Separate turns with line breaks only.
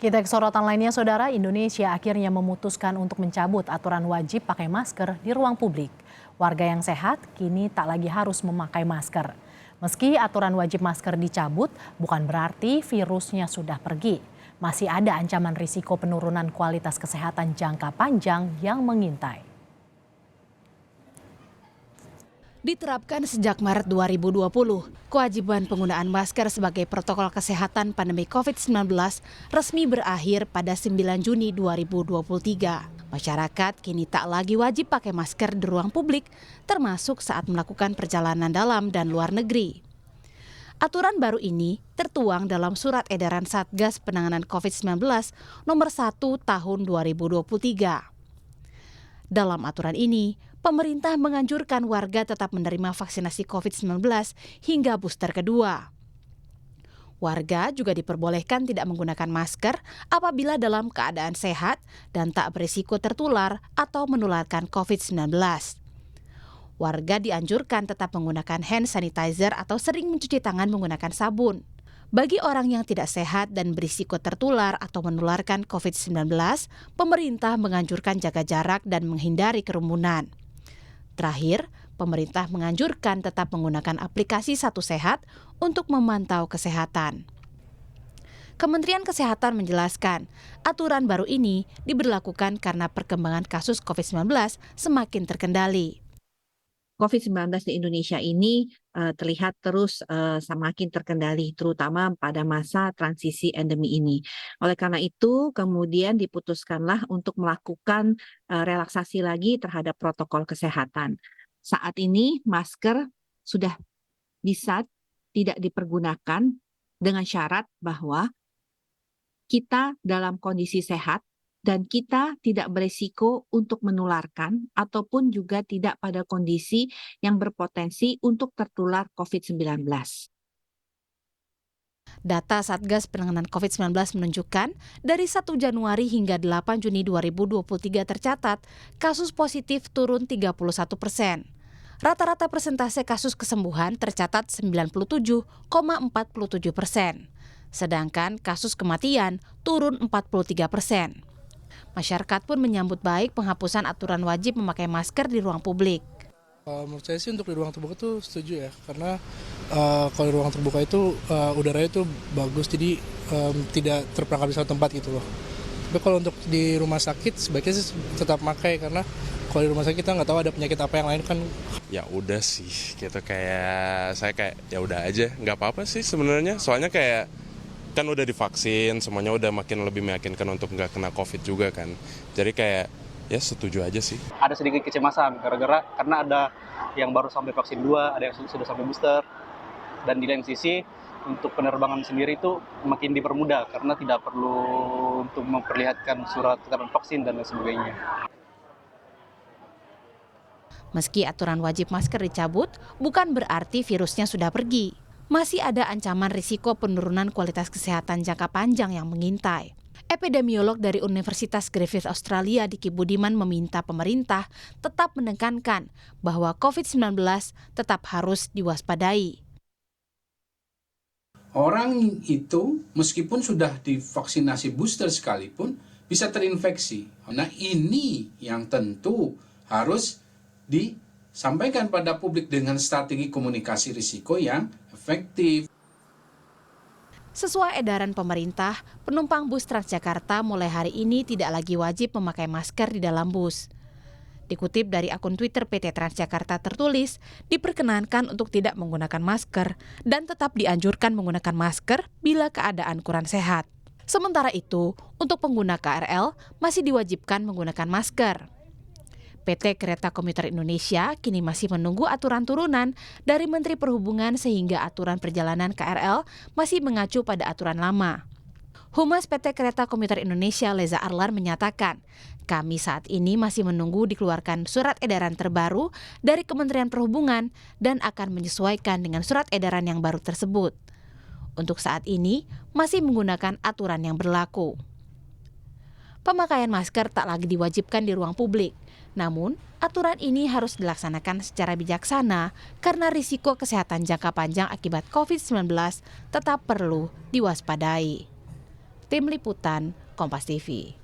Kita ke sorotan lainnya, Saudara. Indonesia akhirnya memutuskan untuk mencabut aturan wajib pakai masker di ruang publik. Warga yang sehat kini tak lagi harus memakai masker. Meski aturan wajib masker dicabut, bukan berarti virusnya sudah pergi. Masih ada ancaman risiko penurunan kualitas kesehatan jangka panjang yang mengintai.
Diterapkan sejak Maret 2020, kewajiban penggunaan masker sebagai protokol kesehatan pandemi COVID-19 resmi berakhir pada 9 Juni 2023. Masyarakat kini tak lagi wajib pakai masker di ruang publik, termasuk saat melakukan perjalanan dalam dan luar negeri. Aturan baru ini tertuang dalam Surat Edaran Satgas Penanganan COVID-19 nomor 1 tahun 2023. Dalam aturan ini, pemerintah menganjurkan warga tetap menerima vaksinasi COVID-19 hingga booster kedua. Warga juga diperbolehkan tidak menggunakan masker apabila dalam keadaan sehat dan tak berisiko tertular atau menularkan COVID-19. Warga dianjurkan tetap menggunakan hand sanitizer atau sering mencuci tangan menggunakan sabun. Bagi orang yang tidak sehat dan berisiko tertular atau menularkan COVID-19, pemerintah menganjurkan jaga jarak dan menghindari kerumunan. Terakhir, pemerintah menganjurkan tetap menggunakan aplikasi Satu Sehat untuk memantau kesehatan. Kementerian Kesehatan menjelaskan, aturan baru ini diberlakukan karena perkembangan kasus COVID-19 semakin terkendali.
COVID-19 di Indonesia ini terlihat terus semakin terkendali, terutama pada masa transisi endemi ini. Oleh karena itu, kemudian diputuskanlah untuk melakukan relaksasi lagi terhadap protokol kesehatan. Saat ini masker sudah bisa tidak dipergunakan dengan syarat bahwa kita dalam kondisi sehat dan kita tidak berisiko untuk menularkan ataupun juga tidak pada kondisi yang berpotensi untuk tertular COVID-19.
Data Satgas Penanganan COVID-19 menunjukkan dari 1 Januari hingga 8 Juni 2023 tercatat kasus positif turun 31%. Rata-rata persentase kasus kesembuhan tercatat 97,47%. Sedangkan kasus kematian turun 43%. Masyarakat pun menyambut baik penghapusan aturan wajib memakai masker di ruang publik.
Menurut saya sih untuk di ruang terbuka itu setuju ya, karena kalau di ruang terbuka itu udaranya itu bagus, jadi tidak terperangkap di satu tempat gitu loh. Tapi kalau untuk di rumah sakit sebaiknya sih tetap pakai, karena kalau di rumah sakit kita nggak tahu ada penyakit apa yang lain kan.
Ya udah sih, gitu kayak saya kayak ya udah aja, nggak apa-apa sih sebenarnya, soalnya kayak kan udah divaksin, semuanya udah makin lebih meyakinkan untuk nggak kena COVID juga kan. Jadi kayak ya setuju aja sih.
Ada sedikit kecemasan karena ada yang baru sampai vaksin 2, ada yang sudah sampai booster. Dan di lain sisi untuk penerbangan sendiri itu makin dipermudah karena tidak perlu untuk memperlihatkan surat keterangan vaksin dan lain sebagainya.
Meski aturan wajib masker dicabut, bukan berarti virusnya sudah pergi. Masih ada ancaman risiko penurunan kualitas kesehatan jangka panjang yang mengintai. Epidemiolog dari Universitas Griffith Australia Diki Budiman meminta pemerintah tetap menekankan bahwa COVID-19 tetap harus diwaspadai.
Orang itu meskipun sudah divaksinasi booster sekalipun bisa terinfeksi. Nah ini yang tentu harus disampaikan pada publik dengan strategi komunikasi risiko yang efektif.
Sesuai edaran pemerintah, penumpang bus Transjakarta mulai hari ini tidak lagi wajib memakai masker di dalam bus. Dikutip dari akun Twitter PT Transjakarta tertulis, diperkenankan untuk tidak menggunakan masker dan tetap dianjurkan menggunakan masker bila keadaan kurang sehat. Sementara itu, untuk pengguna KRL masih diwajibkan menggunakan masker. PT Kereta Komuter Indonesia kini masih menunggu aturan turunan dari Menteri Perhubungan sehingga aturan perjalanan KRL masih mengacu pada aturan lama. Humas PT Kereta Komuter Indonesia Leza Arlan menyatakan, kami saat ini masih menunggu dikeluarkan surat edaran terbaru dari Kementerian Perhubungan dan akan menyesuaikan dengan surat edaran yang baru tersebut. Untuk saat ini masih menggunakan aturan yang berlaku. Pemakaian masker tak lagi diwajibkan di ruang publik. Namun, aturan ini harus dilaksanakan secara bijaksana karena risiko kesehatan jangka panjang akibat COVID-19 tetap perlu diwaspadai. Tim Liputan, Kompas TV.